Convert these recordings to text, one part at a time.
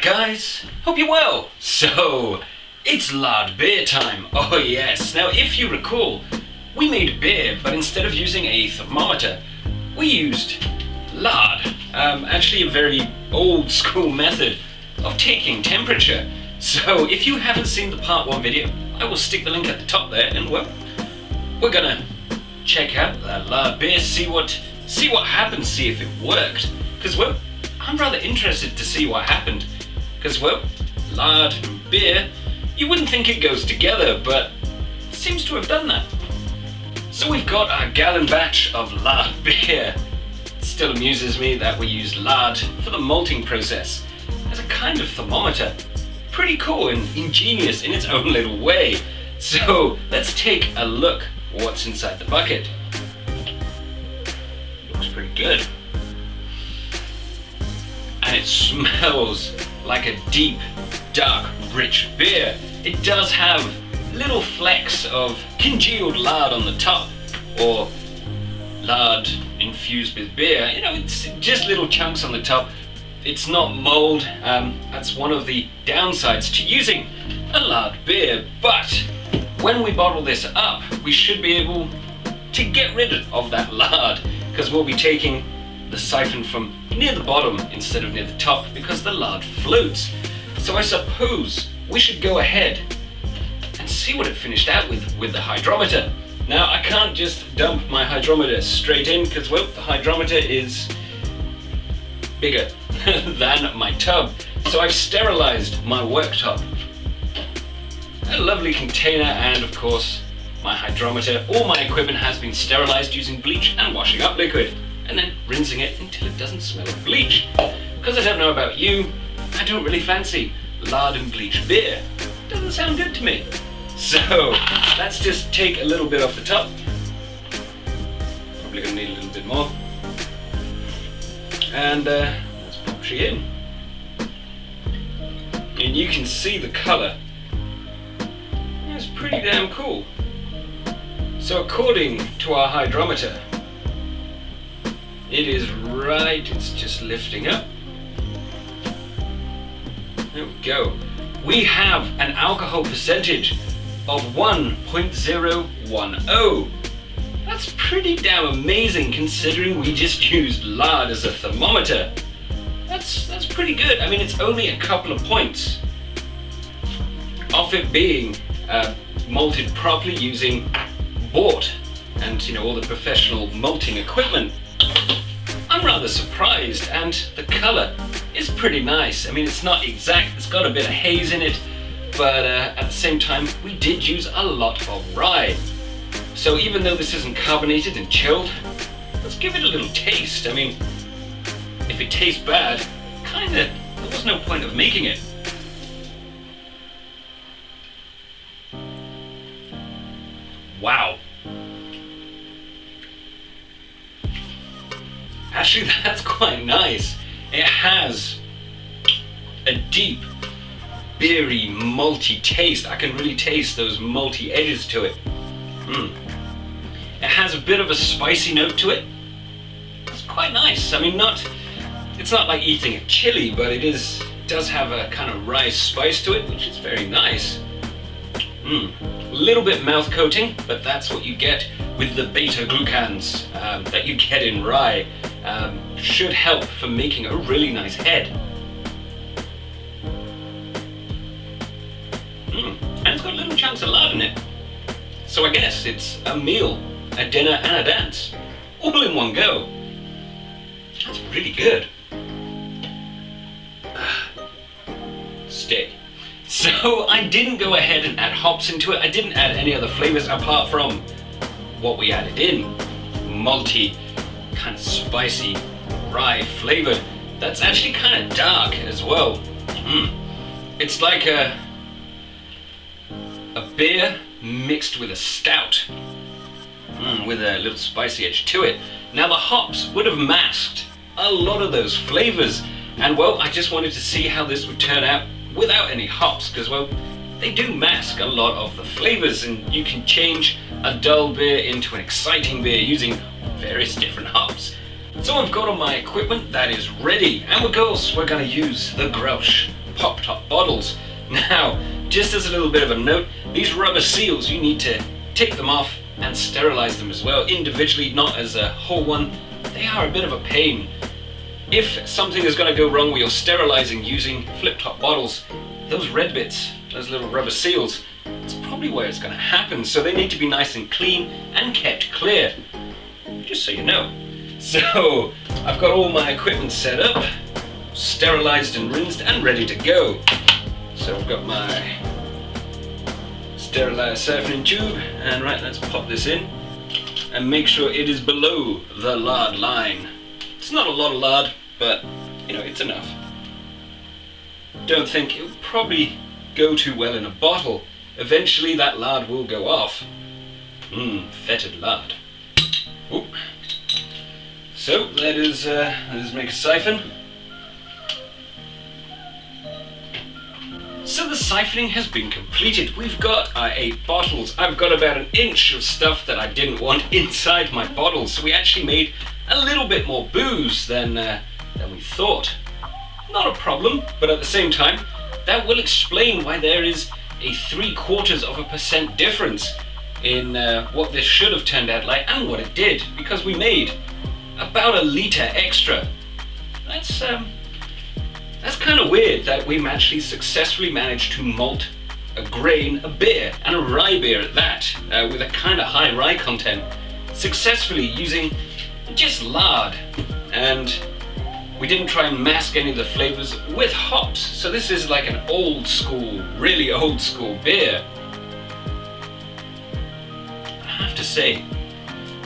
Alright guys, hope you're well. So, it's lard beer time. Oh yes, now if you recall, we made beer, but instead of using a thermometer, we used lard. Actually a very old school method of taking temperature. So if you haven't seen the part 1 video, I will stick the link at the top there, and well, we're gonna check out that lard beer, see what happens, see if it worked. Because well, I'm rather interested to see what happened. Because well, lard and beer, you wouldn't think it goes together, but it seems to have done that. So we've got our gallon batch of lard beer. It still amuses me that we use lard for the malting process as a kind of thermometer. Pretty cool and ingenious in its own little way. So let's take a look what's inside the bucket. Looks pretty good. And it smells like a deep, dark, rich beer. It does have little flecks of congealed lard on the top, or lard infused with beer. You know, it's just little chunks on the top. It's not mold. That's one of the downsides to using a lard beer. But when we bottle this up, we should be able to get rid of that lard, because we'll be taking the siphon from near the bottom instead of near the top, because the lard floats. So I suppose we should go ahead and see what it finished out with the hydrometer. Now I can't just dump my hydrometer straight in, because well, the hydrometer is bigger than my tub. So I've sterilized my worktop. A lovely container, and of course my hydrometer. All my equipment has been sterilized using bleach and washing up liquid, and then rinsing it until it doesn't smell of bleach. Because I don't know about you, I don't really fancy lard and bleach beer. Doesn't sound good to me. So let's just take a little bit off the top. Probably gonna need a little bit more. And let's pop she in. And you can see the color. It's pretty damn cool. So according to our hydrometer, it is right, it's just lifting up. There we go. We have an alcohol percentage of 1.010. That's pretty damn amazing, considering we just used lard as a thermometer. That's pretty good. I mean, it's only a couple of points off it being malted properly using bought and you know, all the professional malting equipment. I'm rather surprised, and the color is pretty nice. I mean, it's not exact, it's got a bit of haze in it, but at the same time, we did use a lot of rye. So even though this isn't carbonated and chilled, let's give it a little taste. I mean, if it tastes bad, there was no point of making it. Wow. Actually, that's quite nice. It has a deep, beery, malty taste. I can really taste those malty edges to it. It has a bit of a spicy note to it. It's quite nice. I mean, it's not like eating a chili, but it does have a kind of rye spice to it, which is very nice. A little bit mouth coating, but that's what you get with the beta glucans that you get in rye. Should help for making a really nice head. And it's got little chunks of lard in it. So I guess it's a meal, a dinner and a dance, all in one go. That's really good. Stay. So I didn't go ahead and add hops into it. I didn't add any other flavors apart from what we added in. Malty, kind of spicy, rye flavored. That's actually kind of dark as well. It's like a beer mixed with a stout, with a little spicy edge to it. Now the hops would have masked a lot of those flavors, and well, I just wanted to see how this would turn out without any hops, because well, they do mask a lot of the flavors, and you can change a dull beer into an exciting beer using various different hops. So I've got all my equipment that is ready, and of course we're going to use the Grouch pop top bottles. Now, just as a little bit of a note, these rubber seals, you need to take them off and sterilize them as well, individually, not as a whole one. They are a bit of a pain. If something is going to go wrong with your sterilizing using flip top bottles, those red bits, those little rubber seals, it's probably where it's going to happen. So they need to be nice and clean and kept clear, just so you know. So I've got all my equipment set up, sterilized and rinsed and ready to go. So I've got my sterilized siphoning tube, and right, let's pop this in and make sure it is below the lard line. It's not a lot of lard, but you know, it's enough. Don't think it would probably go too well in a bottle. Eventually that lard will go off. Fetid lard. Oop. So let's make a siphon. So the siphoning has been completed. We've got our 8 bottles. I've got about an inch of stuff that I didn't want inside my bottles, so we actually made a little bit more booze than we thought. Not a problem, but at the same time, that will explain why there is a 0.75% difference in what this should have turned out like and what it did, because we made about a litre extra. That's kind of weird that we actually successfully managed to malt a grain, a beer, and a rye beer at that, with a kind of high rye content, successfully using just lard. And we didn't try and mask any of the flavors with hops. So this is like an old school, really old school beer. I have to say,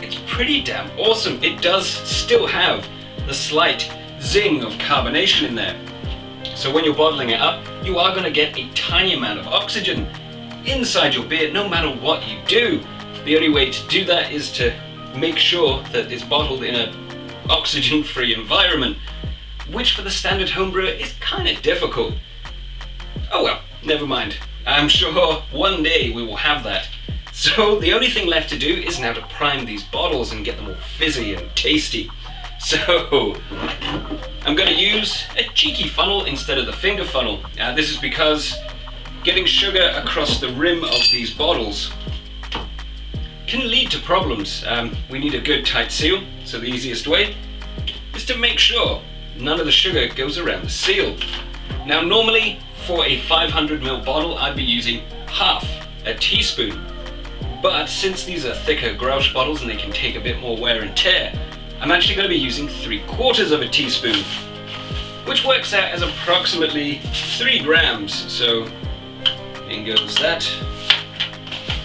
it's pretty damn awesome. It does still have the slight zing of carbonation in there. So when you're bottling it up, you are going to get a tiny amount of oxygen inside your beer, no matter what you do. The only way to do that is to make sure that it's bottled in an oxygen-free environment, which for the standard homebrewer is kind of difficult. Oh well, never mind. I'm sure one day we will have that. So the only thing left to do is now to prime these bottles and get them all fizzy and tasty. So I'm going to use a cheeky funnel instead of the finger funnel. This is because getting sugar across the rim of these bottles can lead to problems. We need a good tight seal, so the easiest way is to make sure none of the sugar goes around the seal. Now normally for a 500ml bottle I'd be using half a teaspoon, but since these are thicker Grouch bottles and they can take a bit more wear and tear, I'm actually going to be using 3/4 of a teaspoon, which works out as approximately 3 grams. So in goes that,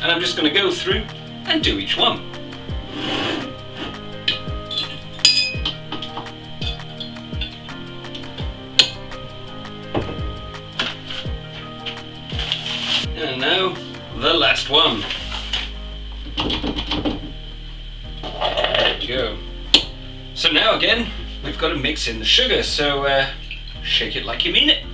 and I'm just going to go through and do each one. And now the last one. There we go. So now again, we've got to mix in the sugar, so shake it like you mean it.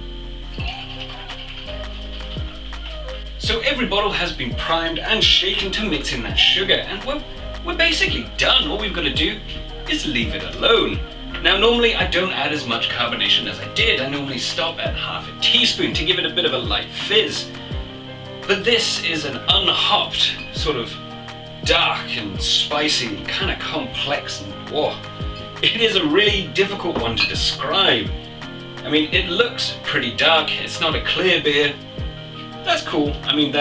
So every bottle has been primed and shaken to mix in that sugar, and we're basically done. All we've got to do is leave it alone. Now normally I don't add as much carbonation as I did. I normally stop at half a teaspoon to give it a bit of a light fizz. But this is an unhopped, sort of dark and spicy, kind of complex, and whoa. It is a really difficult one to describe. I mean, it looks pretty dark, it's not a clear beer. That's cool. I mean,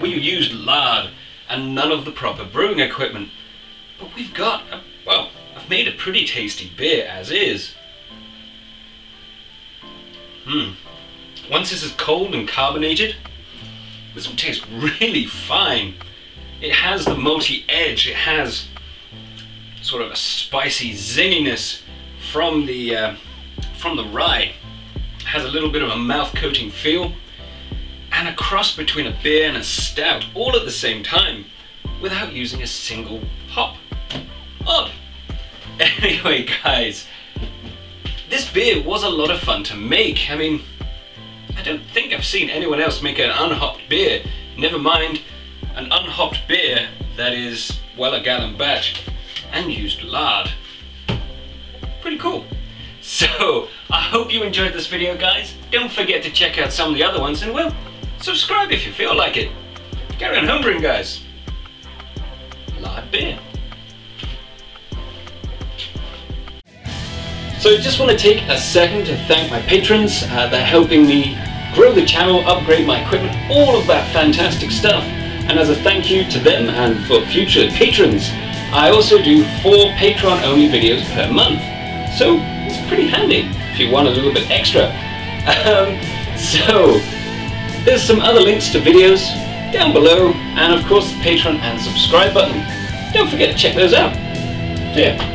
we used lard and none of the proper brewing equipment. But we've got, well, I've made a pretty tasty beer as is. Once this is cold and carbonated, this will taste really fine. It has the malty edge, it has sort of a spicy zinginess from the rye. It has a little bit of a mouth coating feel, and a cross between a beer and a stout, all at the same time, without using a single hop. Odd. Anyway guys, this beer was a lot of fun to make. I mean, I don't think I've seen anyone else make an unhopped beer, never mind an unhopped beer that is, well, a gallon batch and used lard. Pretty cool. So I hope you enjoyed this video, guys. Don't forget to check out some of the other ones, and well, subscribe if you feel like it. Carry on homebrewing, guys. Lard beer. So I just want to take a second to thank my patrons. They're helping me grow the channel, upgrade my equipment, all of that fantastic stuff. And as a thank you to them and for future patrons, I also do 4 Patreon-only videos per month. So it's pretty handy if you want a little bit extra. So there's some other links to videos down below, and of course the Patreon and subscribe button. Don't forget to check those out. See ya.